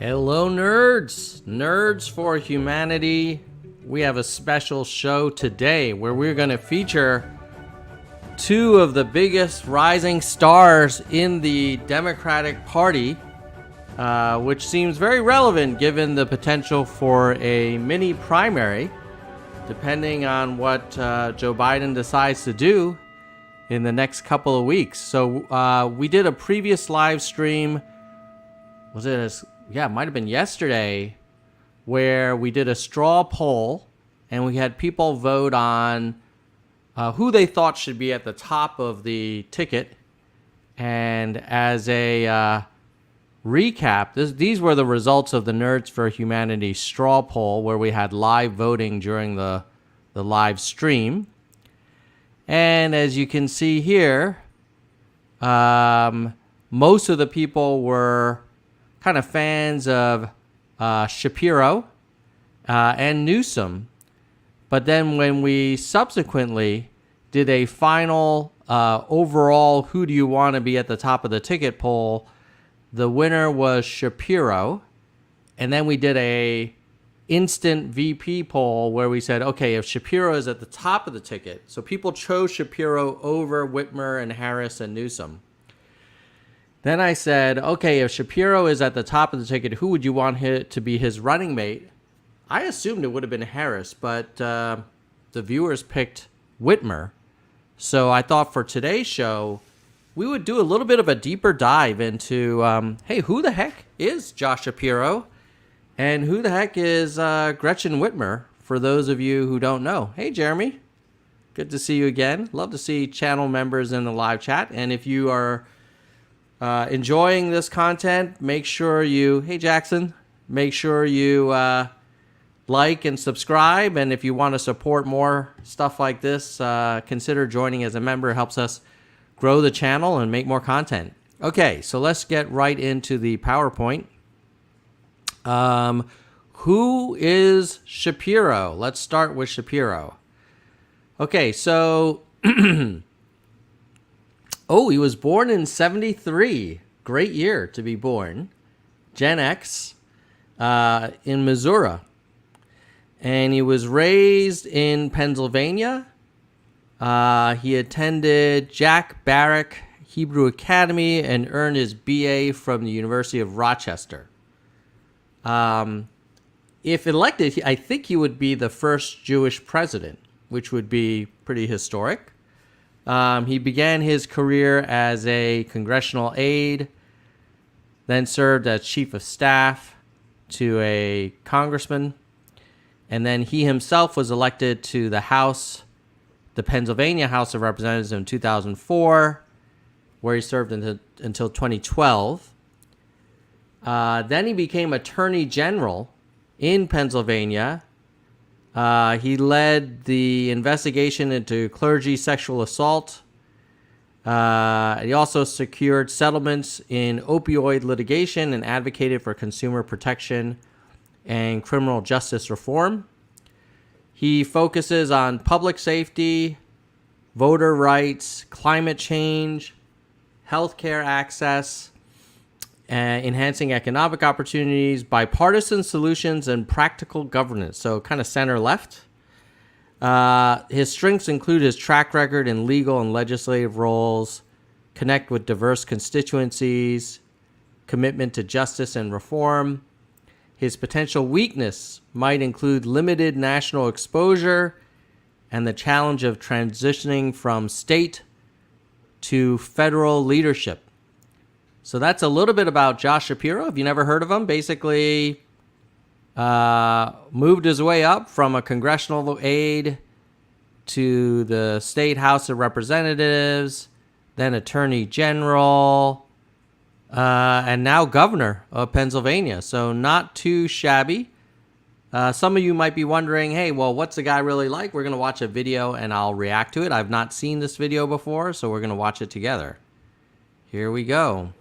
Hello, nerds! Nerds for Humanity. We have a special show today where we're going to feature two of the biggest rising stars in the Democratic Party, which seems very relevant given the potential for a mini primary, depending on what Joe Biden decides to do in the next couple of weeks. So we did a previous live stream. It might have been yesterday, where we did a straw poll and we had people vote on who they thought should be at the top of the ticket. And as a recap, these were the results of the Nerds for Humanity straw poll, where we had live voting during the live stream. And as you can see here, most of the people were kind of fans of Shapiro and Newsom. But then when we subsequently did a final overall who do you want to be at the top of the ticket poll, the winner was Shapiro. And then we did a instant VP poll where we said, okay, if Shapiro is at the top of the ticket, so people chose Shapiro over Whitmer and Harris and Newsom. Then I said, okay, if Shapiro is at the top of the ticket, who would you want to be his running mate? I assumed it would have been Harris, but the viewers picked Whitmer. So I thought for today's show, we would do a little bit of a deeper dive into, hey, who the heck is Josh Shapiro? And who the heck is Gretchen Whitmer, for those of you who don't know? Hey, Jeremy. Good to see you again. Love to see channel members in the live chat. And if you are enjoying this content, make sure you, hey Jackson, make sure you like and subscribe. And if you want to support more stuff like this, consider joining as a member. It helps us grow the channel and make more content. Okay, so let's get right into the PowerPoint. Who is Shapiro? Let's start with Shapiro. Okay, so he was born in 1973. Great year to be born. Gen X, in Missouri. And he was raised in Pennsylvania. He attended Jack Barrack Hebrew Academy and earned his BA from the University of Rochester. If elected, I think he would be the first Jewish president, which would be pretty historic. He began his career as a congressional aide, then served as chief of staff to a congressman, and then he himself was elected to the Pennsylvania House of Representatives in 2004, where he served until 2012. Then he became Attorney General in Pennsylvania. He led the investigation into clergy sexual assault. He also secured settlements in opioid litigation and advocated for consumer protection and criminal justice reform. He focuses on public safety, voter rights, climate change, healthcare access, enhancing economic opportunities, bipartisan solutions, and practical governance. So kind of center-left. His strengths include his track record in legal and legislative roles, connect with diverse constituencies, commitment to justice and reform. His potential weakness might include limited national exposure and the challenge of transitioning from state to federal leadership. So that's a little bit about Josh Shapiro. If you never heard of him, basically moved his way up from a congressional aide to the state House of Representatives, then Attorney General, and now governor of Pennsylvania. So not too shabby. Some of you might be wondering, hey, well, what's the guy really like? We're going to watch a video and I'll react to it. I've not seen this video before, so we're going to watch it together. Here we go.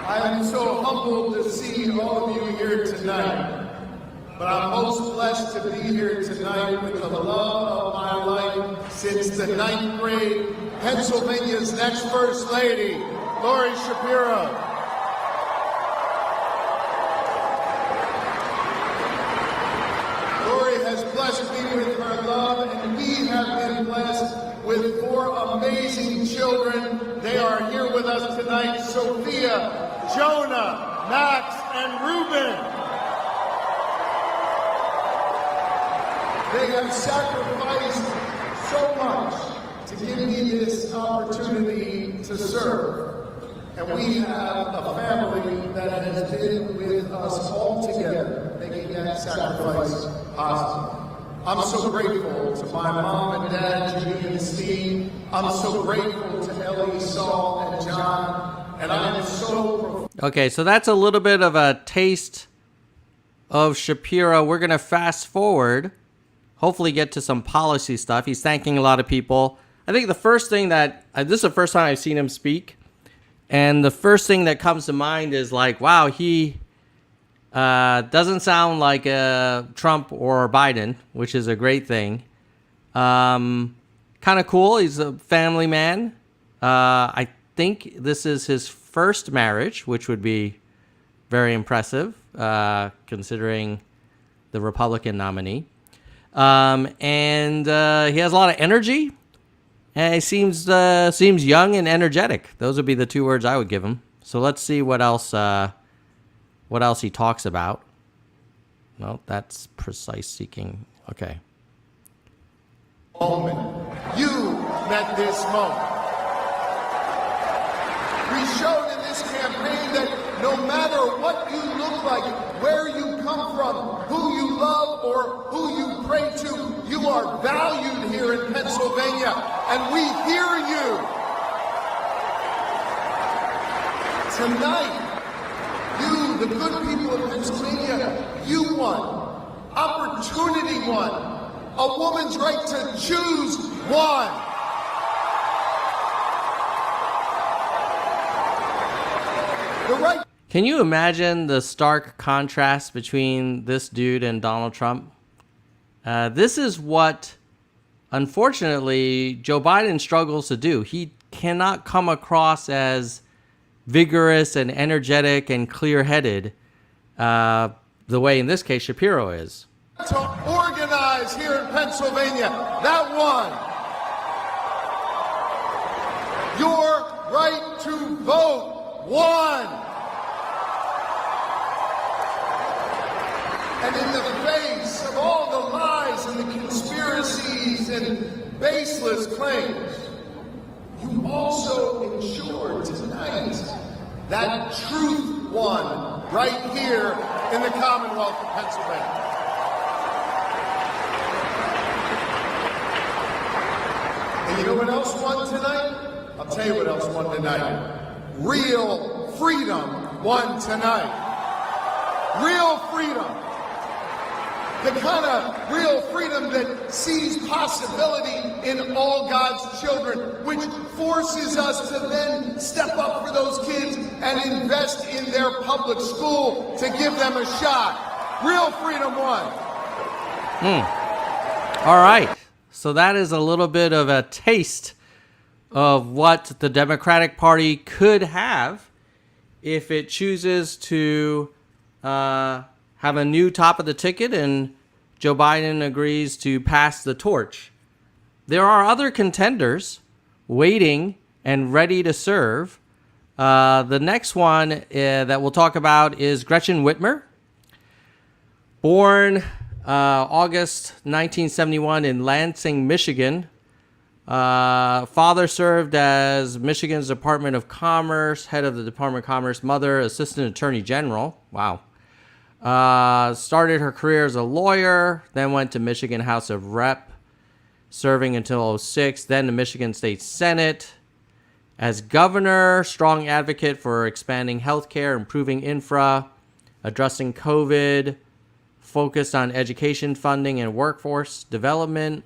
I am so humbled to see all of you here tonight, but I'm most blessed to be here tonight with the love of my life since the 9th grade, Pennsylvania's next First Lady, Lori Shapiro. Lori has blessed me with her love, and we have been blessed with 4 amazing children. They are here with us tonight: Sophia, Jonah, Max, and Ruben. They have sacrificed so much to give me this opportunity to serve. And we have a family that has been with us all together, making that sacrifice possible. I'm so grateful to my mom and dad, Judy and Steve. I'm so grateful to Ellie, Saul, and John. And I am so... Okay, so that's a little bit of a taste of Shapiro. We're going to fast forward, hopefully get to some policy stuff. He's thanking a lot of people. I think the first thing that, this is the first time I've seen him speak, and the first thing that comes to mind is like, wow, he doesn't sound like Trump or Biden, which is a great thing. Kind of cool. He's a family man. I think this is his first marriage, which would be very impressive, considering the Republican nominee. And he has a lot of energy, and he seems young and energetic. Those would be the 2 words I would give him. So let's see what else he talks about. No, that's precise seeking. Okay. Moment. You met this moment. We showed in this campaign that no matter what you look like, where you come from, who you love, or who you pray to, you are valued here in Pennsylvania, and we hear you. Tonight, you, the good people of Pennsylvania, you won. Opportunity won. A woman's right to choose won. The right. Can you imagine the stark contrast between this dude and Donald Trump? This is what, unfortunately, Joe Biden struggles to do. He cannot come across as vigorous and energetic and clear-headed the way, in this case, Shapiro is. To organize here in Pennsylvania, that won. Your right to vote won. And in the face of all the lies and the conspiracies and baseless claims, you also ensured tonight that truth won right here in the Commonwealth of Pennsylvania. And you know what else won tonight? I'll tell you what else won tonight. Real freedom won tonight. Real freedom. The kind of real freedom that sees possibility in all God's children, which forces us to then step up for those kids and invest in their public school to give them a shot. Real freedom won. All right. So that is a little bit of a taste of what the Democratic Party could have if it chooses to have a new top of the ticket and Joe Biden agrees to pass the torch. There are other contenders waiting and ready to serve. The next one that we'll talk about is Gretchen Whitmer. Born August 1971 in Lansing, Michigan. Father served as Michigan's Department of Commerce, head of the Department of Commerce. Mother, Assistant Attorney General. Wow. Started her career as a lawyer, then went to Michigan House of Rep, serving until 2006, then the Michigan State Senate. As governor, strong advocate for expanding healthcare, improving infra, addressing COVID, focused on education funding and workforce development,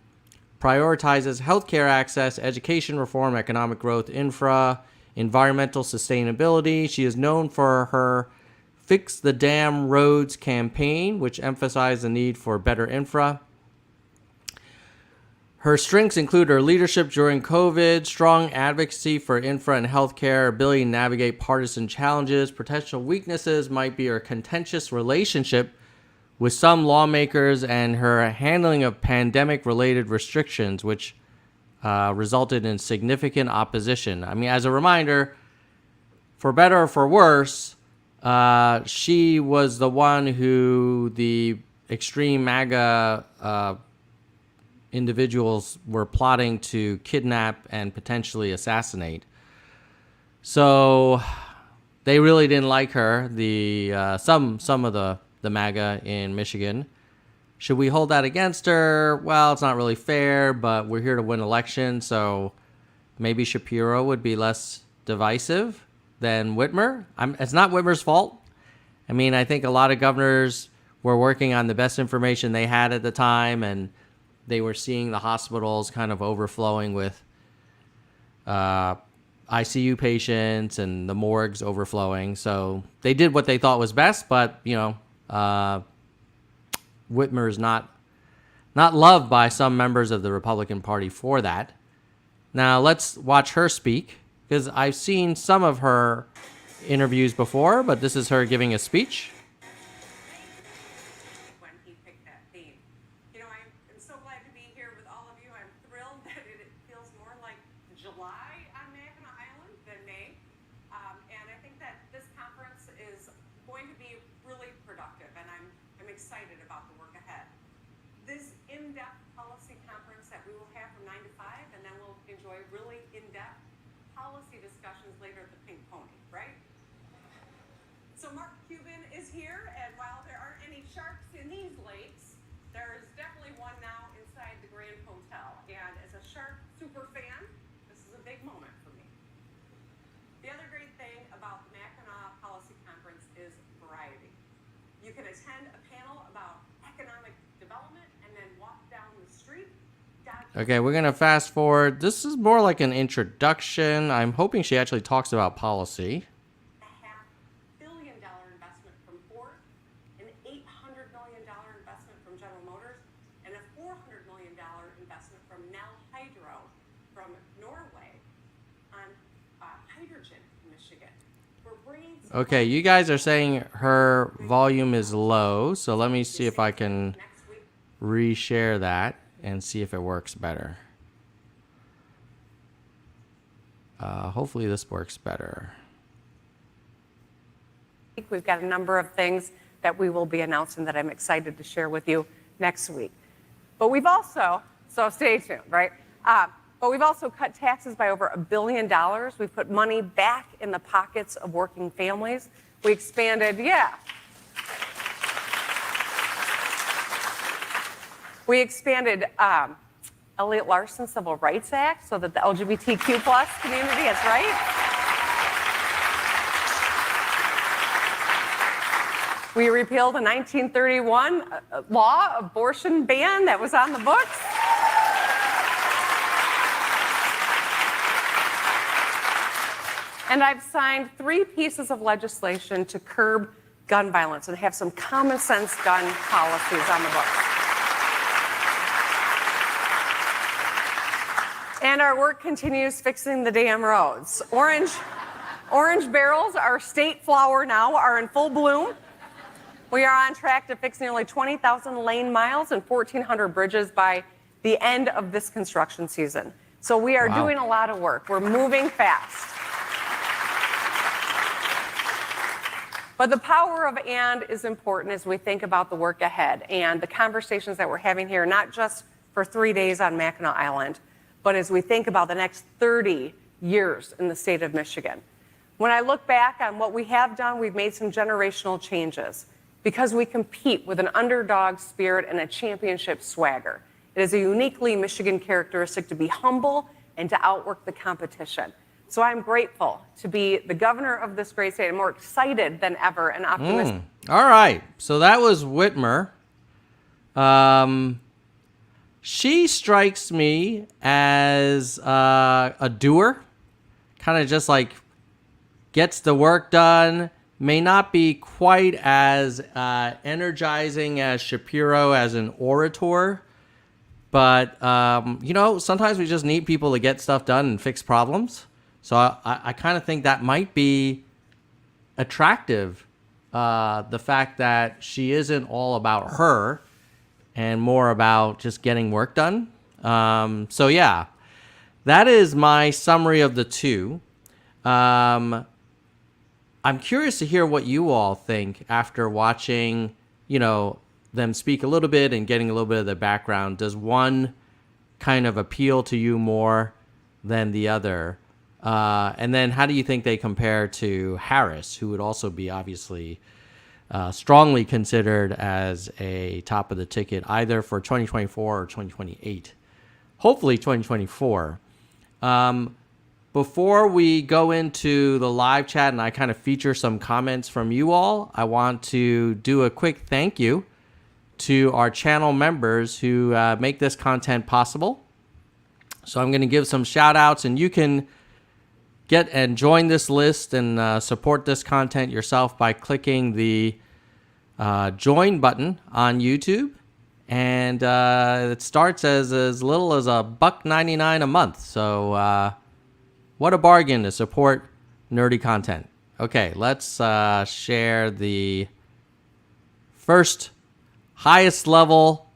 prioritizes healthcare access, education reform, economic growth, infra, environmental sustainability. She is known for her Fix the Damn Roads campaign, which emphasized the need for better infra. Her strengths include her leadership during COVID, strong advocacy for infra and healthcare, ability to navigate partisan challenges. Potential weaknesses might be her contentious relationship with some lawmakers and her handling of pandemic-related restrictions, which resulted in significant opposition. I mean, as a reminder, for better or for worse, she was the one who the extreme MAGA individuals were plotting to kidnap and potentially assassinate. So they really didn't like her. Some of the MAGA in Michigan. Should we hold that against her? Well, it's not really fair, but we're here to win elections, so maybe Shapiro would be less divisive than Whitmer. It's not Whitmer's fault. I mean, I think a lot of governors were working on the best information they had at the time, and they were seeing the hospitals kind of overflowing with ICU patients and the morgues overflowing. So they did what they thought was best, but, Whitmer is not loved by some members of the Republican Party for that. Now let's watch her speak, because I've seen some of her interviews before, but this is her giving a speech. When he picked that theme. I'm so glad to be here with all of you. I'm thrilled that it feels more like July on Mackinac Island than May. And I think that this conference is going to be really productive, and I'm excited about the work ahead. This in-depth policy conference that we will have from 9 to 5, and then we'll enjoy really in-depth policy discussions later at the Pink Pony, right? So Mark Cuban is here, and while there aren't any sharks in these lakes, there is definitely one now inside the Grand Hotel. And as a shark super fan, this is a big moment for me. The other great thing about the Mackinac Policy Conference is variety. You can attend a panel about economic development and then walk down the street. Okay, we're going to fast forward. This is more like an introduction. I'm hoping she actually talks about policy. $500 million investment from Ford, an $800 million investment from General Motors, and a $400 million investment from Nel Hydro from Norway on hydrogen in Michigan. We're bringing Okay, you guys are saying her volume is low, so let me see if I can next week. reshare that and see if it works better. Hopefully this works better. We've got a number of things that we will be announcing that I'm excited to share with you next week. But we've also, so stay tuned, right? But we've also cut taxes by over $1 billion. We've put money back in the pockets of working families. We expanded, We expanded Elliott Larson Civil Rights Act so that the LGBTQ plus community is right. We repealed a 1931 law abortion ban that was on the books. And I've signed 3 pieces of legislation to curb gun violence and have some common sense gun policies on the books. And our work continues fixing the damn roads. Orange barrels, our state flower now, are in full bloom. We are on track to fix nearly 20,000 lane miles and 1,400 bridges by the end of this construction season. So we are doing a lot of work. We're moving fast. But the power of "and" is important as we think about the work ahead and the conversations that we're having here, not just for 3 days on Mackinac Island, but as we think about the next 30 years in the state of Michigan. When I look back on what we have done, we've made some generational changes because we compete with an underdog spirit and a championship swagger. It is a uniquely Michigan characteristic to be humble and to outwork the competition. So I'm grateful to be the governor of this great state. I'm more excited than ever and optimistic. All right. So that was Whitmer. She strikes me as a doer, kind of just like gets the work done, may not be quite as energizing as Shapiro as an orator. But, sometimes we just need people to get stuff done and fix problems. So I kind of think that might be attractive, the fact that she isn't all about her and more about just getting work done. So, yeah, that is my summary of the two. I'm curious to hear what you all think after watching, them speak a little bit and getting a little bit of their background. Does one kind of appeal to you more than the other? And then how do you think they compare to Harris, who would also be obviously strongly considered as a top of the ticket either for 2024 or 2028? Hopefully 2024. Before we go into the live chat and I kind of feature some comments from you all, I want to do a quick thank you to our channel members who make this content possible. So I'm going to give some shout outs, and you can get and join this list and support this content yourself by clicking the join button on YouTube. And it starts as little as $1.99 a month. So what a bargain to support nerdy content. Okay, let's share the first highest level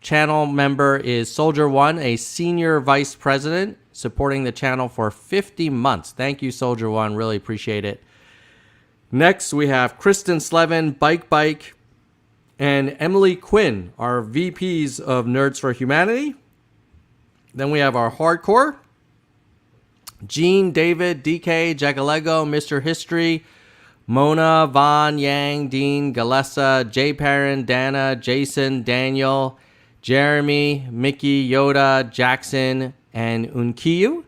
channel member is Soldier One, a senior vice president, supporting the channel for 50 months. Thank you, Soldier One. Really appreciate it. Next, we have Kristen Slevin, Bike, and Emily Quinn, our VPs of Nerds for Humanity. Then we have our hardcore, Gene, David, DK, Jagalego, Mr. History, Mona, Vaughn, Yang, Dean, Galessa, Jay Perrin, Dana, Jason, Daniel, Jeremy, Mickey, Yoda, Jackson, and Unkiyu.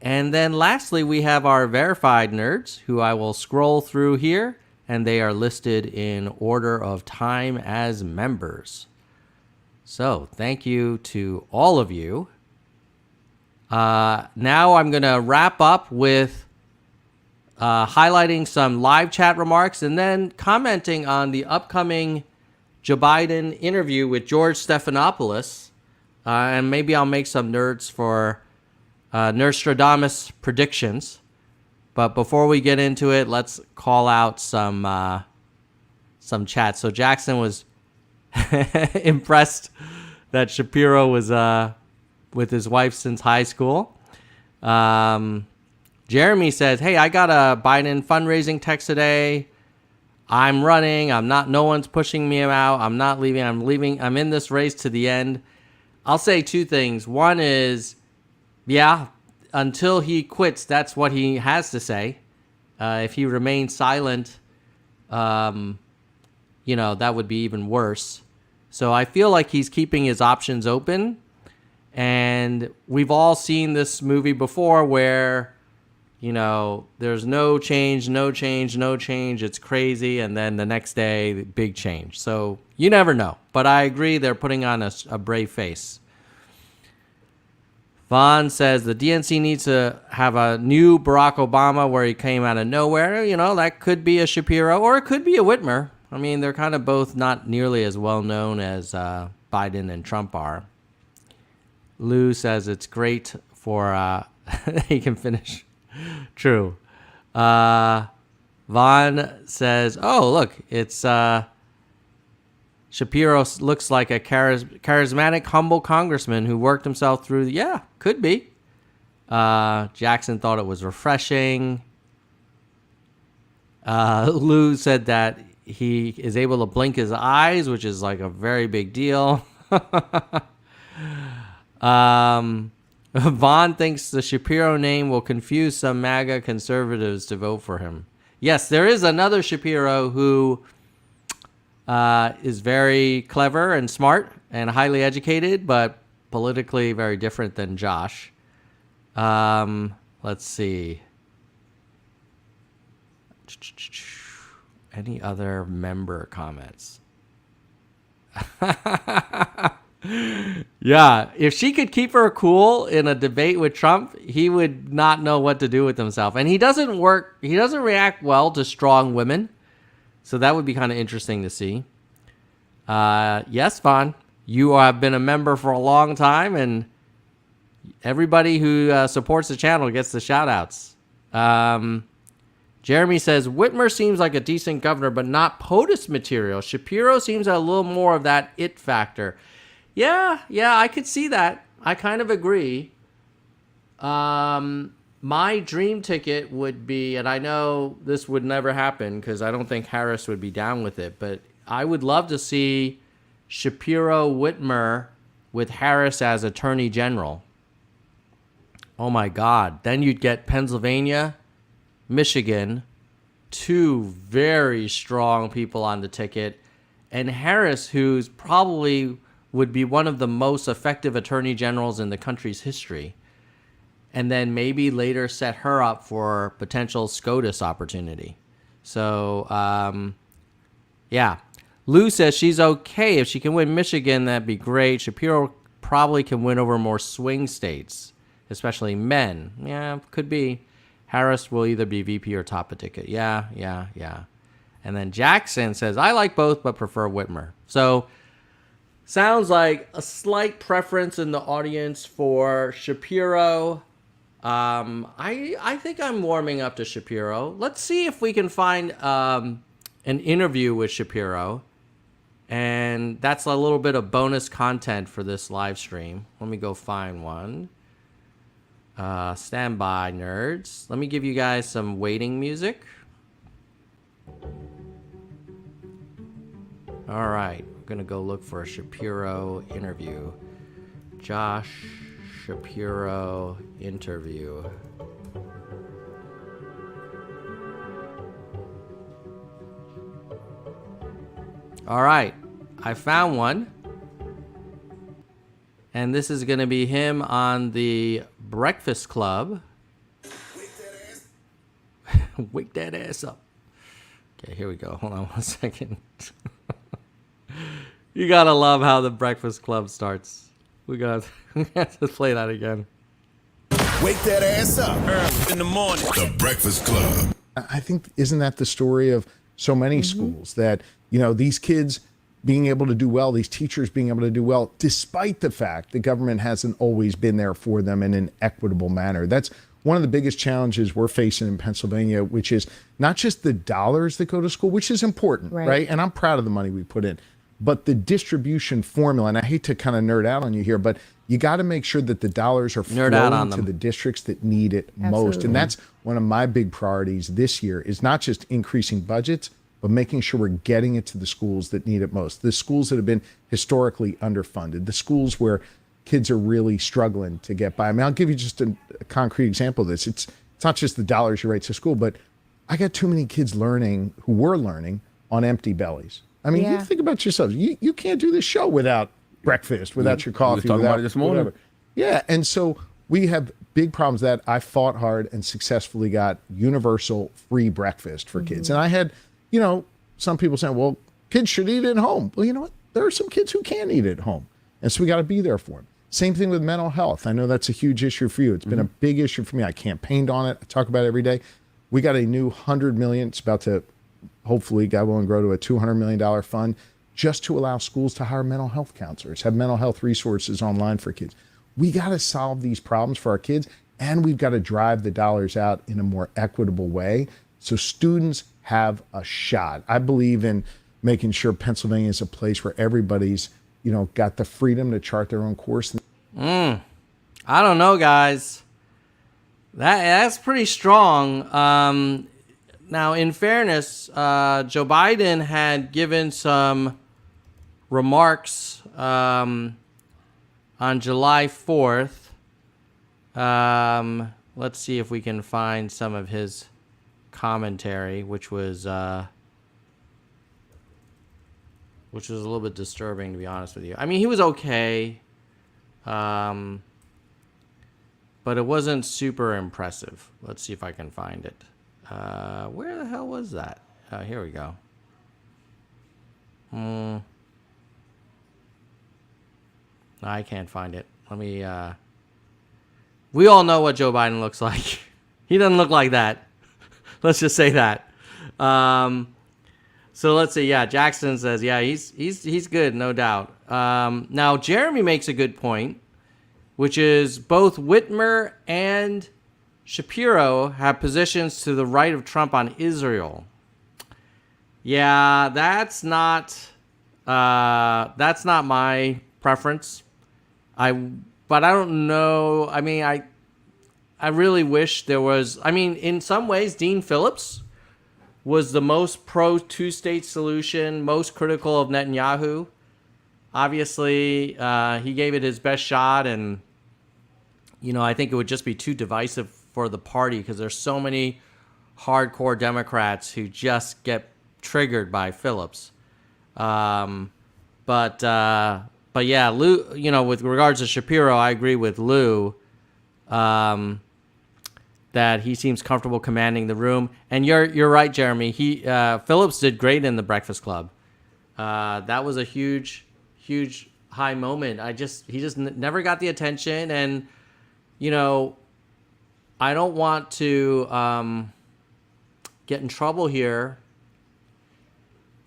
And then lastly, we have our verified nerds, who I will scroll through here, and they are listed in order of time as members. So thank you to all of you. Now I'm going to wrap up with highlighting some live chat remarks and then commenting on the upcoming Joe Biden interview with George Stephanopoulos. And maybe I'll make some nerds for Nerstradamus predictions. But before we get into it, let's call out some chat. So Jackson was impressed that Shapiro was with his wife since high school. Jeremy says, hey, I got a Biden fundraising text today. I'm running. No one's pushing me out. I'm not leaving. I'm leaving. I'm in this race to the end. I'll say two things. One is, yeah, until he quits, that's what he has to say. If he remains silent, that would be even worse. So I feel like he's keeping his options open. And we've all seen this movie before where, there's no change. It's crazy. And then the next day, big change. So you never know. But I agree they're putting on a brave face. Vaughn says the DNC needs to have a new Barack Obama where he came out of nowhere. That could be a Shapiro or it could be a Whitmer. I mean, they're kind of both not nearly as well known as Biden and Trump are. Lou says it's great for he can finish. True. Vaughn says, oh, look, it's Shapiro looks like a charismatic, humble congressman who worked himself through. Yeah, could be. Jackson thought it was refreshing. Lou said that he is able to blink his eyes, which is like a very big deal. Vaughn thinks the Shapiro name will confuse some MAGA conservatives to vote for him. Yes, there is another Shapiro who is very clever and smart and highly educated, but politically very different than Josh. Let's see. Any other member comments? Yeah, if she could keep her cool in a debate with Trump, he would not know what to do with himself. And he doesn't react well to strong women. So that would be kind of interesting to see. Yes, Vaughn. You have been a member for a long time, and everybody who supports the channel gets the shout-outs. Jeremy says, Whitmer seems like a decent governor, but not POTUS material. Shapiro seems a little more of that it factor. Yeah, I could see that. I kind of agree. My dream ticket would be, and I know this would never happen because I don't think Harris would be down with it, but I would love to see Shapiro Whitmer with Harris as Attorney General. Oh my God. Then you'd get Pennsylvania, Michigan, two very strong people on the ticket, and Harris, who's probably would be one of the most effective attorney generals in the country's history. And then maybe later set her up for potential SCOTUS opportunity. So, yeah. Lou says she's okay. If she can win Michigan, that'd be great. Shapiro probably can win over more swing states, especially men. Yeah, could be. Harris will either be VP or top a ticket. Yeah. And then Jackson says, I like both, but prefer Whitmer. So, sounds like a slight preference in the audience for Shapiro. I think I'm warming up to Shapiro. Let's see if we can find an interview with Shapiro. And that's a little bit of bonus content for this live stream. Let me go find one. Stand by, nerds. Let me give you guys some waiting music. All right. We're going to go look for a Shapiro interview. Josh Shapiro interview. All right, I found one. And this is going to be him on the Breakfast Club. Wake that ass up. Okay, here we go. Hold on 1 second. You got to love how the Breakfast Club starts. We got to play that again. Wake that ass up early in the morning. The Breakfast Club. I think, isn't that the story of so many schools, that, you know, these kids being able to do well, these teachers being able to do well, despite the fact the government hasn't always been there for them in an equitable manner. That's one of the biggest challenges we're facing in Pennsylvania, which is not just the dollars that go to school, which is important, right? And I'm proud of the money we put in, but the distribution formula. And I hate to kind of nerd out on you here, but you got to make sure that the dollars are flowing to the districts that need it most. And that's one of my big priorities this year, is not just increasing budgets, but making sure we're getting it to the schools that need it most. The schools that have been historically underfunded, the schools where kids are really struggling to get by. I mean, I'll give you just a concrete example of this. It's not just the dollars you write to school, but I got too many kids learning who were learning on empty bellies. I mean, you think about yourselves. You can't do this show without breakfast, without your coffee. We were talking about it this morning. Whatever. Yeah, and so we have big problems that I fought hard and successfully got universal free breakfast for kids. And I had, you know, some people saying, well, kids should eat at home. Well, you know what? There are some kids who can't eat at home. And so we got to be there for them. Same thing with mental health. I know that's a huge issue for you. It's been a big issue for me. I campaigned on it. I talk about it every day. We got a new $100 million. It's about to, hopefully, God willing, grow to a $200 million fund just to allow schools to hire mental health counselors, have mental health resources online for kids. We got to solve these problems for our kids, and we've got to drive the dollars out in a more equitable way so students have a shot. I believe in making sure Pennsylvania is a place where everybody's, you know, got the freedom to chart their own course. I don't know, guys. That's pretty strong. Now, in fairness, Joe Biden had given some remarks on July 4th. Let's see if we can find some of his commentary, which was a little bit disturbing, to be honest with you. I mean, he was okay, but it wasn't super impressive. Let's see if I can find it. Where the hell was that? Here we go. No, I can't find it. Let me, we all know what Joe Biden looks like. He doesn't look like that. Let's just say that. So let's see. Yeah, Jackson says, yeah, he's good, no doubt. Now Jeremy makes a good point, which is both Whitmer and Shapiro have positions to the right of Trump on Israel. Yeah, that's not my preference. But I don't know. I mean, I really wish there was. I mean, in some ways, Dean Phillips was the most pro two-state solution, most critical of Netanyahu. Obviously, he gave it his best shot, and I think it would just be too divisive for the party because there's so many hardcore Democrats who just get triggered by Phillips. But yeah, Lou. With regards to Shapiro, I agree with Lou. That he seems comfortable commanding the room, and you're right, Jeremy. Phillips did great in the Breakfast Club. That was a huge high moment. He just never got the attention, and I don't want to get in trouble here,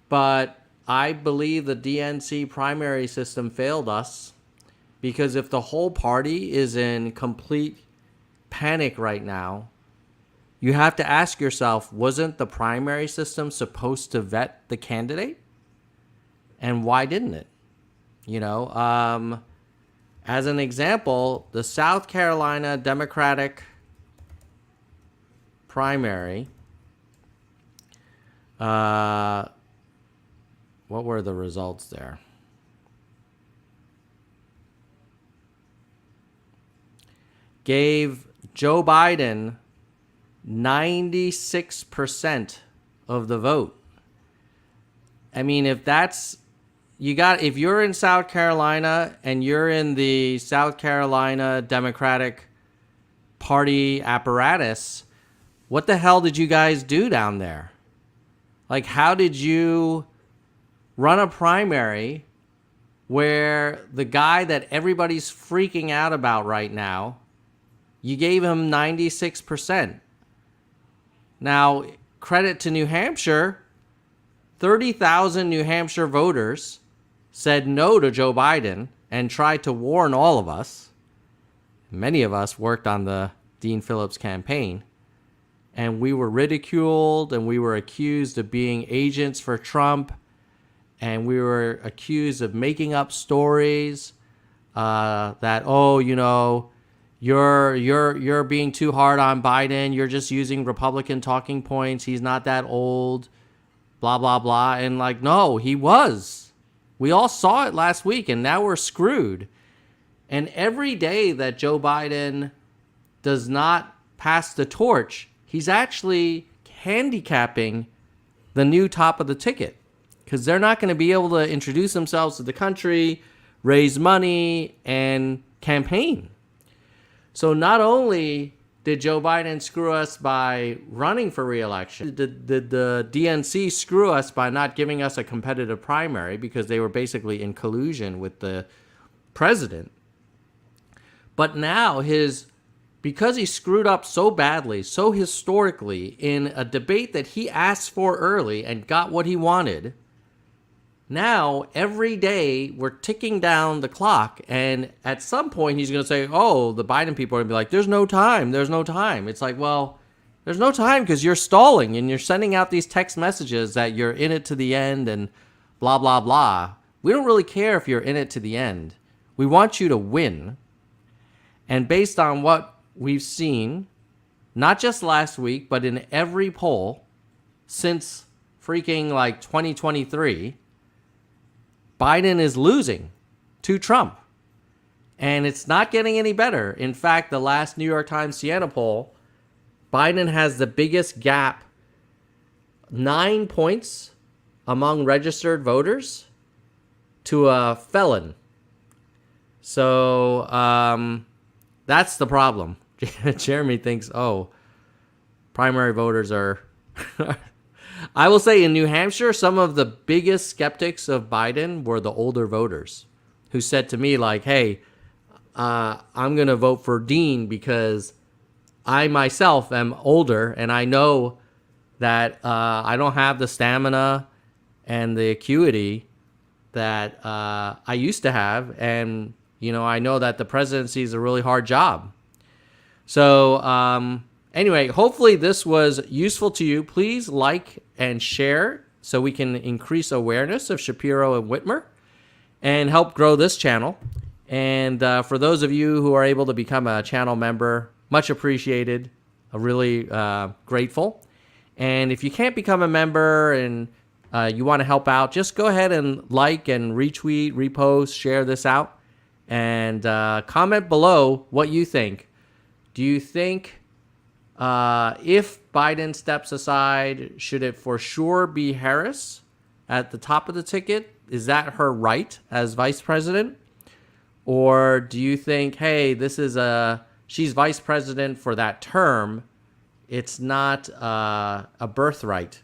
but I believe the DNC primary system failed us because if the whole party is in complete panic right now, you have to ask yourself, wasn't the primary system supposed to vet the candidate? And why didn't it? As an example, the South Carolina Democratic primary, what were the results there? Gave Joe Biden 96% of the vote. I mean, if you're in South Carolina and you're in the South Carolina Democratic Party apparatus, what the hell did you guys do down there? Like, how did you run a primary where the guy that everybody's freaking out about right now, you gave him 96%. Now, credit to New Hampshire, 30,000 New Hampshire voters said no to Joe Biden and tried to warn all of us. Many of us worked on the Dean Phillips campaign, and we were ridiculed, and we were accused of being agents for Trump, and we were accused of making up stories that, you're being too hard on Biden. You're just using Republican talking points. He's not that old, blah, blah, blah. And no, he was. We all saw it last week, and now we're screwed. And every day that Joe Biden does not pass the torch, he's actually handicapping the new top of the ticket because they're not going to be able to introduce themselves to the country, raise money, and campaign. So not only did Joe Biden screw us by running for re-election, did the DNC screw us by not giving us a competitive primary because they were basically in collusion with the president. But now because he screwed up so badly, so historically, in a debate that he asked for early and got what he wanted, now every day we're ticking down the clock, and at some point he's going to say, the Biden people are going to be like, there's no time. It's like, well, there's no time because you're stalling and you're sending out these text messages that you're in it to the end and blah, blah, blah. We don't really care if you're in it to the end. We want you to win. And based on what we've seen, not just last week, but in every poll since freaking 2023, Biden is losing to Trump. And it's not getting any better. In fact, the last New York Times Siena poll, Biden has the biggest gap, 9 points among registered voters to a felon. So that's the problem. Jeremy thinks, primary voters are... I will say in New Hampshire, some of the biggest skeptics of Biden were the older voters who said to me, hey, I'm going to vote for Dean because I myself am older and I know that I don't have the stamina and the acuity that I used to have. And, I know that the presidency is a really hard job. So anyway, hopefully this was useful to you. Please like and share so we can increase awareness of Shapiro and Whitmer and help grow this channel. And for those of you who are able to become a channel member, much appreciated, really grateful. And if you can't become a member and you want to help out, just go ahead and like and retweet, repost, share this out, and comment below what you think. Do you think if Biden steps aside, should it for sure be Harris at the top of the ticket? Is that her right as vice president? Or do you think, hey, she's vice president for that term. It's not a birthright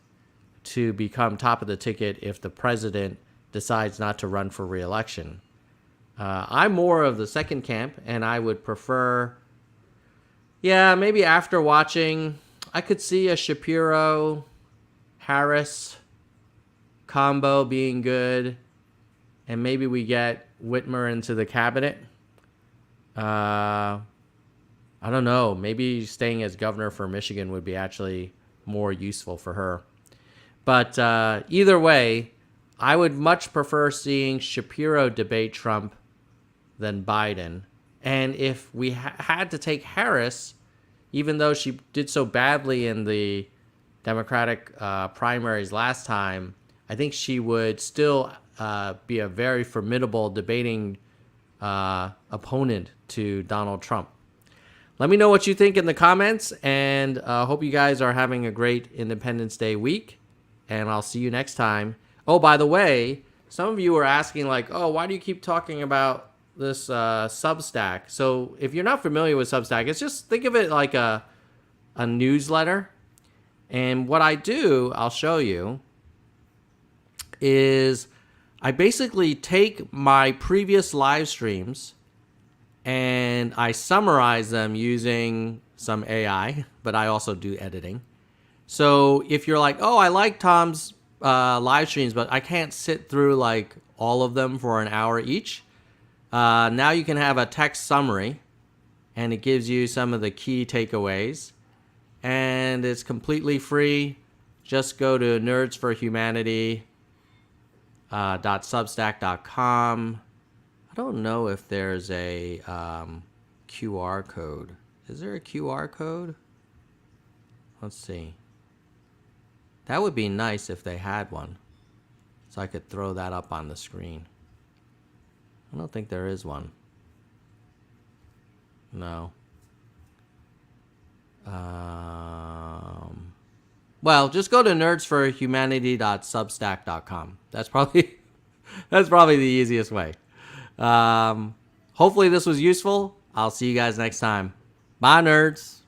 to become top of the ticket if the president decides not to run for re-election. I'm more of the second camp, and I would prefer, maybe after watching, I could see a Shapiro-Harris combo being good, and maybe we get Whitmer into the cabinet. I don't know. Maybe staying as governor for Michigan would be actually more useful for her. But either way, I would much prefer seeing Shapiro debate Trump than Biden. And if we had to take Harris, even though she did so badly in the Democratic primaries last time, I think she would still be a very formidable debating opponent to Donald Trump. Let me know what you think in the comments, and hope you guys are having a great Independence Day week, and I'll see you next time. Oh, by the way, some of you are asking, like, oh, why do you keep talking about this Substack? So if you're not familiar with Substack, it's just, think of it like a newsletter. And what I do, I'll show you, is I basically take my previous live streams and I summarize them using some AI, but I also do editing. So if you're like, oh, I like Tom's live streams, but I can't sit through like all of them for an hour each, now you can have a text summary, and it gives you some of the key takeaways, and it's completely free. Just go to nerdsforhumanity.substack.com. I don't know if there's a QR code. Is there a QR code? Let's see. That would be nice if they had one, so I could throw that up on the screen. I don't think there is one. No. Well, just go to nerdsforhumanity.substack.com. That's probably the easiest way. Hopefully this was useful. I'll see you guys next time. Bye, nerds.